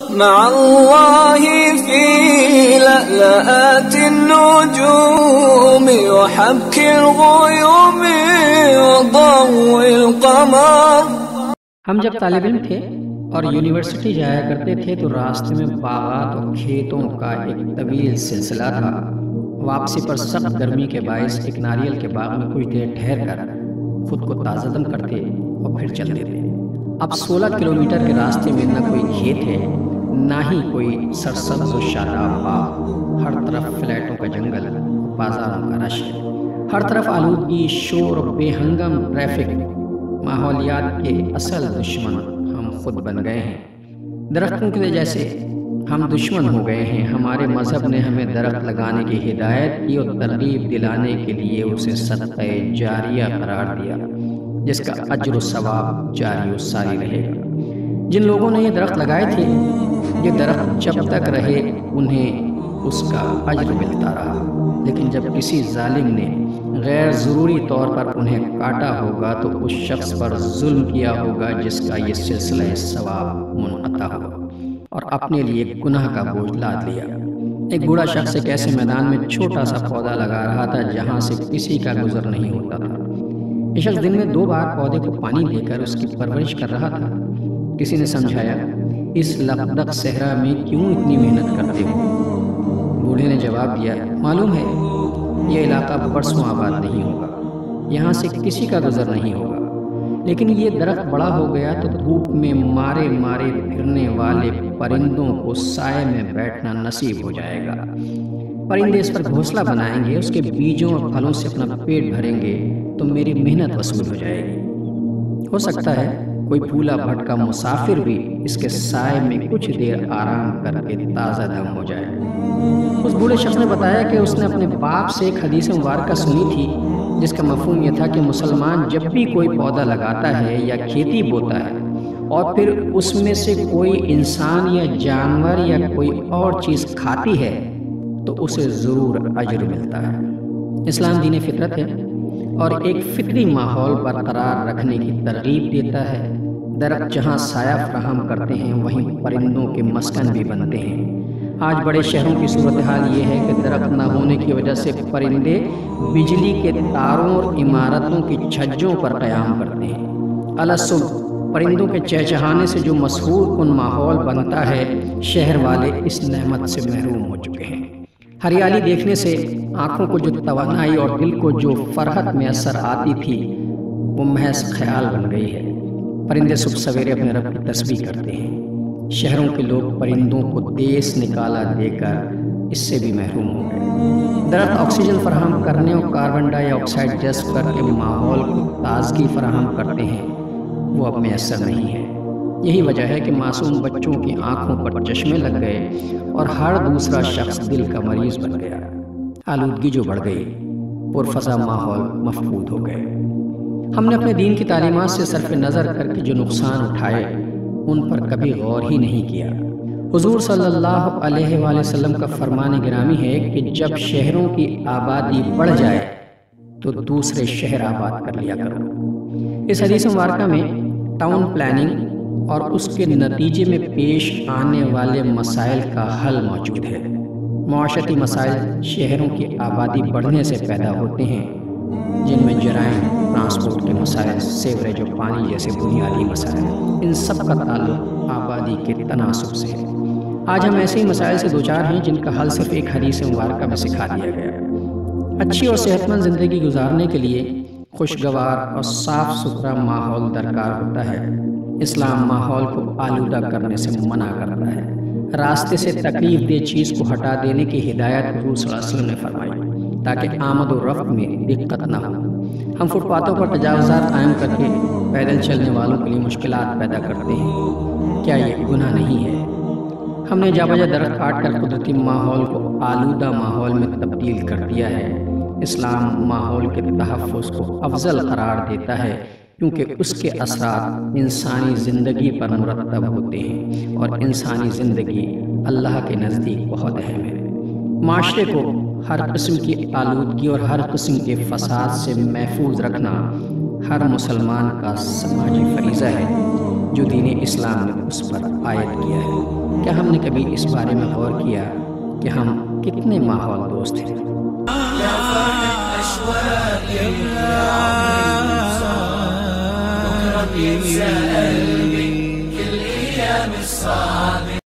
مع الله في لألآت النجوم وحبك الغيوم وضوء القمر۔ ہم جب طالب علم تھے اور یونیورسٹی جایا کرتے تھے تو راستے میں باغات اور کھیتوں کا ایک طویل سلسلہ تھا۔ واپسی پر سخت گرمی کے باعث ایک ناریل کے باغ میں کچھ دیر ٹھہر کر خود کو تازہ دم کرتے اور پھر چل دیتے۔ اب 16 کلومیٹر کے راستے میں نہ کوئی کھیت ہے نہ ہی کوئی سرسبز و شاداب باغ، ہر طرف فلیٹوں کا جنگل، بازاروں کا رش ہے، ہر طرف آلودگی، شور اور بے ہنگم ٹریفک۔ ماحولیات کے اصل دشمن ہم خود بن گئے ہیں۔ درختوں کے جیسے ہم دشمن ہو گئے ہیں۔ ہمارے مذہب نے ہمیں درخت لگانے کی ہدایت کی اور ترغیب دلانے کے لیے اسے صدقہ جاریہ قرار دیا، جس کا اجر و ثواب جاری و ساری رہے گا۔ جن لوگوں نے یہ درخت لگائے تھے، یہ درخت جب تک رہے انہیں اس کا اجر ملتا رہا، لیکن جب کسی ظالم نے غیر ضروری طور پر انہیں کاٹا ہوگا تو اس شخص پر ظلم کیا ہوگا جس کا یہ سلسلہ ثواب منقطع ہوگا اور اپنے لیے گناہ کا بوجھ لاد لیا۔ ایک بوڑھا شخص ایک ایسے میدان میں چھوٹا سا پودا لگا رہا تھا جہاں سے کسی کا گزر نہیں ہوتا تھا۔ یہ شخص دن میں 2 بار پودے کو پانی دے کر اس کی پرورش کر رہا تھا۔ کسی نے سمجھایا، اس لقدق صحرا میں کیوں اتنی محنت کرتے ہو؟ بوڑھے نے جواب دیا، معلوم ہے یہ علاقہ برسوں آباد نہیں ہوگا، یہاں سے کسی کا گزر نہیں ہوگا، لیکن یہ درخت بڑا ہو گیا تو دھوپ میں مارے مارے پھرنے والے پرندوں کو سائے میں بیٹھنا نصیب ہو جائے گا۔ پرندے اس پر گھونسلہ بنائیں گے، اس کے بیجوں اور پھلوں سے اپنا پیٹ بھریں گے تو میری محنت وصول ہو جائے گی۔ ہو سکتا ہے کوئی پھولا بھٹکا مسافر بھی اس کے سائے میں کچھ دیر آرام کر کے تازہ دم ہو جائے۔ اس بوڑھے شخص نے بتایا کہ اس نے اپنے باپ سے ایک حدیث مبارکہ سنی تھی جس کا مفہوم یہ تھا کہ مسلمان جب بھی کوئی پودا لگاتا ہے یا کھیتی بوتا ہے اور پھر اس میں سے کوئی انسان یا جانور یا کوئی اور چیز کھاتی ہے تو اسے ضرور اجر ملتا ہے۔ اسلام دین فطرت ہے اور ایک فطری ماحول برقرار رکھنے کی ترغیب دیتا ہے۔ درخت جہاں سایہ فراہم کرتے ہیں وہیں پرندوں کے مسکن بھی بنتے ہیں۔ آج بڑے شہروں کی صورتحال یہ ہے کہ درخت نہ ہونے کی وجہ سے پرندے بجلی کے تاروں اور عمارتوں کی چھجوں پر قیام کرتے ہیں۔ الصبح پرندوں کے چہچہانے سے جو مسحور کن ماحول بنتا ہے، شہر والے اس نعمت سے محروم ہو چکے ہیں۔ ہریالی دیکھنے سے آنکھوں کو جو توانائی اور دل کو جو فرحت میسر آتی تھی وہ محض خیال بن گئی ہے۔ پرندے صبح سویرے اپنے رب کی تسبیح کرتے ہیں۔ شہروں کے لوگ پرندوں کو دیس نکالا دے کر اس سے بھی محروم ہو گئے۔ درخت آکسیجن فراہم کرنے اور کاربن ڈائی آکسائڈ جذب کر کے ماحول کو تازگی فراہم کرتے ہیں، وہ اب میسر نہیں ہے۔ یہی وجہ ہے کہ معصوم بچوں کی آنکھوں پر چشمے لگ گئے اور ہر دوسرا شخص دل کا مریض بن گیا۔ آلودگی جو بڑھ گئی، پرفضا ماحول مفقود ہو گئے۔ ہم نے اپنے دین کی تعلیمات سے صرف نظر کر کے جو نقصان اٹھائے ان پر کبھی غور ہی نہیں کیا۔ حضور صلی اللہ علیہ وآلہ وسلم کا فرمان گرامی ہے کہ جب شہروں کی آبادی بڑھ جائے تو دوسرے شہر آباد کر لیا کرو۔ اس حدیث مبارکہ میں ٹاؤن پلاننگ اور اس کے نتیجے میں پیش آنے والے مسائل کا حل موجود ہے۔ معاشرتی مسائل شہروں کی آبادی بڑھنے سے پیدا ہوتے ہیں، جن میں جرائم، ٹرانسپورٹ کے مسائل، سیوریج اور پانی جیسے بنیادی مسائل، ان سب کا تعلق آبادی کے تناسب سے ہے۔ آج ہم ایسے ہی مسائل سے دوچار ہیں جن کا حل صرف ایک حدیث مبارکہ میں سکھا دیا گیا۔ اچھی اور صحت مند زندگی گزارنے کے لیے خوشگوار اور صاف ستھرا ماحول درکار ہوتا ہے۔ اسلام ماحول کو آلودہ کرنے سے منع کرتا ہے۔ راستے سے تکلیف دہ چیز کو ہٹا دینے کی ہدایت حضور صلی اللہ علیہ وسلم نے فرمائی تاکہ آمد و رفت میں دقت نہ ہو۔ ہم فٹ پاتھوں پر تجاوزات قائم کر کے پیدل چلنے والوں کے لیے مشکلات پیدا کرتے ہیں۔ کیا یہ گناہ نہیں ہے؟ ہم نے جا بجا درخت کاٹ کر قدرتی ماحول کو آلودہ ماحول میں تبدیل کر دیا ہے۔ اسلام ماحول کے تحفظ کو افضل قرار دیتا ہے کیونکہ اس کے اثرات انسانی زندگی پر مرتب ہوتے ہیں اور انسانی زندگی اللہ کے نزدیک بہت اہم ہے۔ معاشرے کو ہر قسم کی آلودگی اور ہر قسم کے فساد سے محفوظ رکھنا ہر مسلمان کا سماجی فریضہ ہے جو دین اسلام نے اس پر عائد کیا ہے۔ کیا نے کبھی اس بارے میں غور کیا کہ ہم کتنے ماحول دوست ہیں؟